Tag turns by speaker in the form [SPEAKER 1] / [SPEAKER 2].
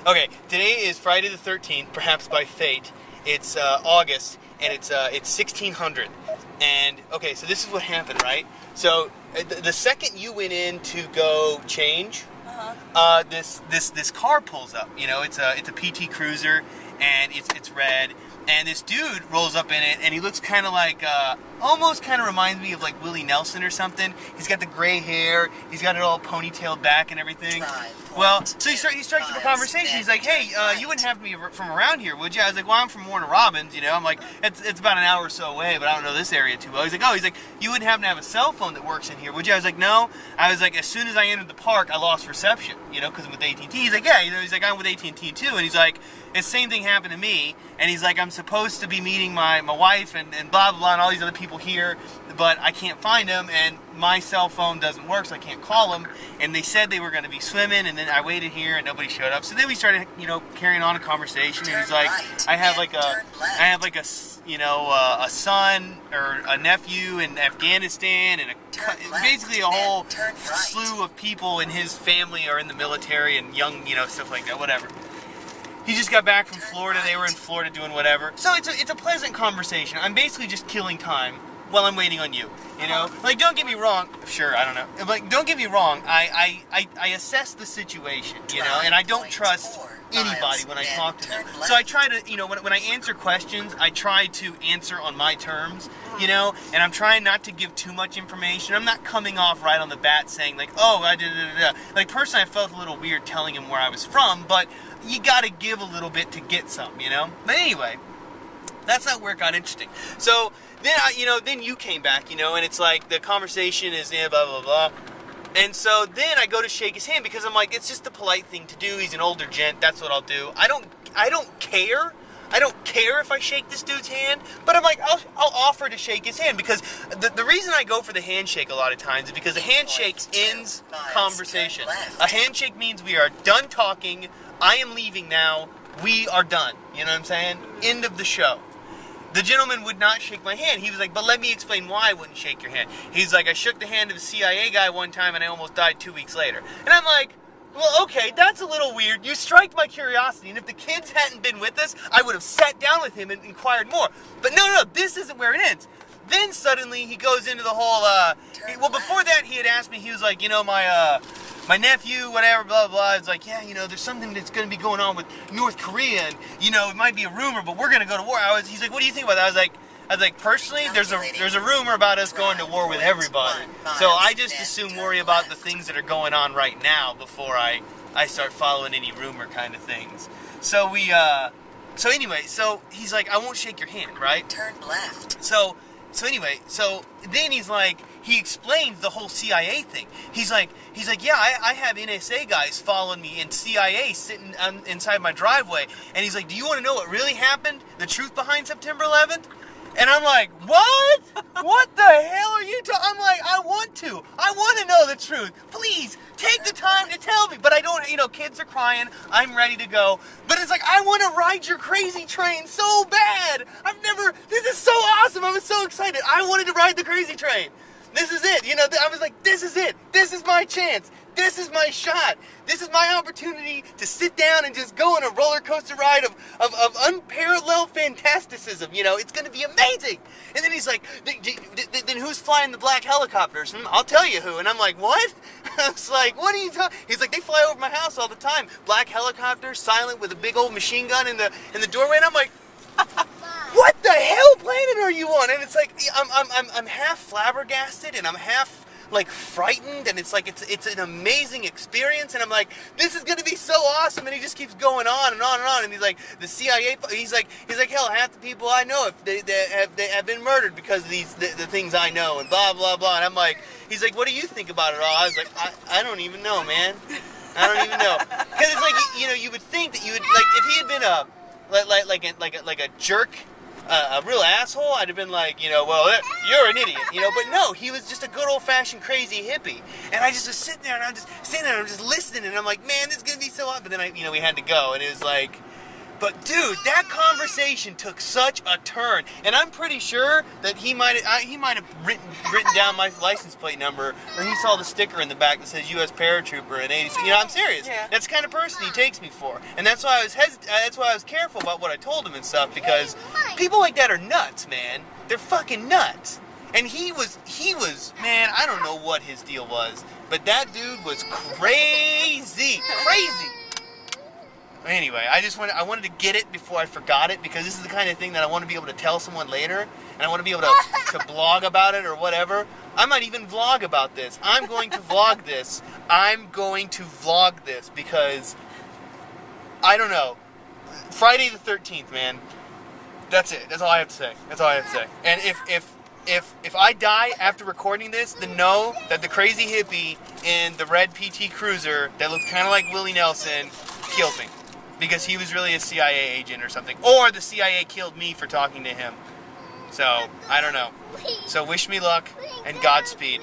[SPEAKER 1] Okay, today is Friday the 13th, perhaps by fate. It's August, and it's 1600. And, okay, so this is what happened, right? So, the second you went in to go change, this car pulls up. You know, it's a PT Cruiser, and it's red. And this dude rolls up in it, and he looks kind of like, almost kind of reminds me of like Willie Nelson or something. He's got the gray hair, he's got it all ponytailed back and everything. Well, so he strikes up a conversation. He's like, hey, you wouldn't have to be from around here, would you? I was like, well, I'm from Warner Robins, you know. I'm like, it's about an hour or so away, but I don't know this area too well. He's like, you wouldn't happen to have a cell phone that works in here, would you? I was like, no. I was like, as soon as I entered the park, I lost reception, you know, because I'm with AT&T. He's like, yeah, you know, he's like, I'm with AT&T too. And he's like, the same thing happened to me. And he's like, I'm supposed to be meeting my wife and blah, blah, blah, and all these other people here, but I can't find them, and my cell phone doesn't work, so I can't call them. And they said they were going to be swimming, and then I waited here, and nobody showed up. So then we started, you know, carrying on a conversation, and he's like, I have like a son or a nephew in Afghanistan, and basically a whole slew of people in his family are in the military and young, you know, stuff like that, whatever. He just got back from Florida. They were in Florida doing whatever. So it's a pleasant conversation. I'm basically just killing time while I'm waiting on you. You know, like, don't get me wrong. Sure, I don't know. Like, don't get me wrong. I assess the situation, you know, and I don't trust anybody when I talk to them. So I try to, you know, when I answer questions, I try to answer on my terms, you know, and I'm trying not to give too much information. I'm not coming off right on the bat saying like, oh, I did. Like, personally, I felt a little weird telling him where I was from, but you gotta give a little bit to get some, you know? But anyway, that's not where it got interesting. So then then you came back, you know, and it's like the conversation is blah blah blah. And so then I go to shake his hand because I'm like, it's just the polite thing to do. He's an older gent, that's what I'll do. I don't care. I don't care if I shake this dude's hand, but I'm like, I'll offer to shake his hand, because the reason I go for the handshake a lot of times is because a handshake ends conversation. A handshake means we are done talking. I am leaving now. We are done. You know what I'm saying? End of the show. The gentleman would not shake my hand. He was like, but let me explain why I wouldn't shake your hand. He's like, I shook the hand of a CIA guy one time and I almost died 2 weeks later. And I'm like, well, okay, that's a little weird. You strike my curiosity. And if the kids hadn't been with us, I would have sat down with him and inquired more. But no, this isn't where it ends. Then suddenly he goes into the whole, well, before that he had asked me, he was like, you know, my nephew, whatever, blah, blah, blah. It's like, yeah, you know, there's something that's going to be going on with North Korea, and, you know, it might be a rumor, but we're going to go to war. He's like, what do you think about that? I was like, personally, there's a rumor about us going to war with everybody. So I just assume worry about the things that are going on right now before I start following any rumor kind of things. So so anyway, so he's like, I won't shake your hand, right?
[SPEAKER 2] Turn left.
[SPEAKER 1] So anyway, so then he's like, he explains the whole CIA thing. He's like, yeah, I have NSA guys following me and CIA sitting inside my driveway. And he's like, do you want to know what really happened? The truth behind September 11th? And I'm like, what? What the hell are you talking? I'm like, I want to know the truth. Please, take the time to tell me. But I don't, you know, kids are crying. I'm ready to go. But it's like, I want to ride your crazy train so bad. This is so awesome. I was so excited. I wanted to ride the crazy train. This is it. You know, I was like, this is it. This is my chance. This is my shot. This is my opportunity to sit down and just go on a roller coaster ride of unparalleled fantasticism. You know, it's going to be amazing. And then he's like, then who's flying the black helicopters? I'll tell you who. And I'm like, what? I was like, what are you talking? He's like, they fly over my house all the time. Black helicopters, silent, with a big old machine gun in the doorway. And I'm like, what the hell planet are you on? And it's like, I'm half flabbergasted and I'm half like frightened, and it's like it's an amazing experience, and I'm like, this is gonna be so awesome. And he just keeps going on and on and on, and he's like, the CIA, he's like hell, half the people I know they have been murdered because of the things I know, and blah blah blah. And I'm like, he's like, what do you think about it all? I was like, I don't even know, man. I don't even know, because it's like, you know, you would think that you would, like, if he had been like a jerk, a real asshole, I'd have been like, you know, well, you're an idiot, you know. But no, he was just a good old-fashioned crazy hippie. And I just was sitting there, and I'm just listening, and I'm like, man, this is gonna be so awesome. But then we had to go, and it was like, But dude, that conversation took such a turn, and I'm pretty sure that he might have written down my license plate number, or he saw the sticker in the back that says U.S. Paratrooper and 80. You know, I'm serious.
[SPEAKER 2] Yeah.
[SPEAKER 1] That's the kind of person he takes me for, and that's why I was careful about what I told him and stuff, because people like that are nuts, man. They're fucking nuts. And he was, man, I don't know what his deal was, but that dude was crazy. Anyway, I wanted to get it before I forgot it, because this is the kind of thing that I want to be able to tell someone later, and I want to be able to blog about it or whatever. I might even vlog about this. I'm going to vlog this. Because, I don't know. Friday the 13th, man. That's it. That's all I have to say. And if I die after recording this, then know that the crazy hippie in the red PT Cruiser that looked kind of like Willie Nelson killed me. Because he was really a CIA agent or something. Or the CIA killed me for talking to him. So, I don't know. So wish me luck and Godspeed.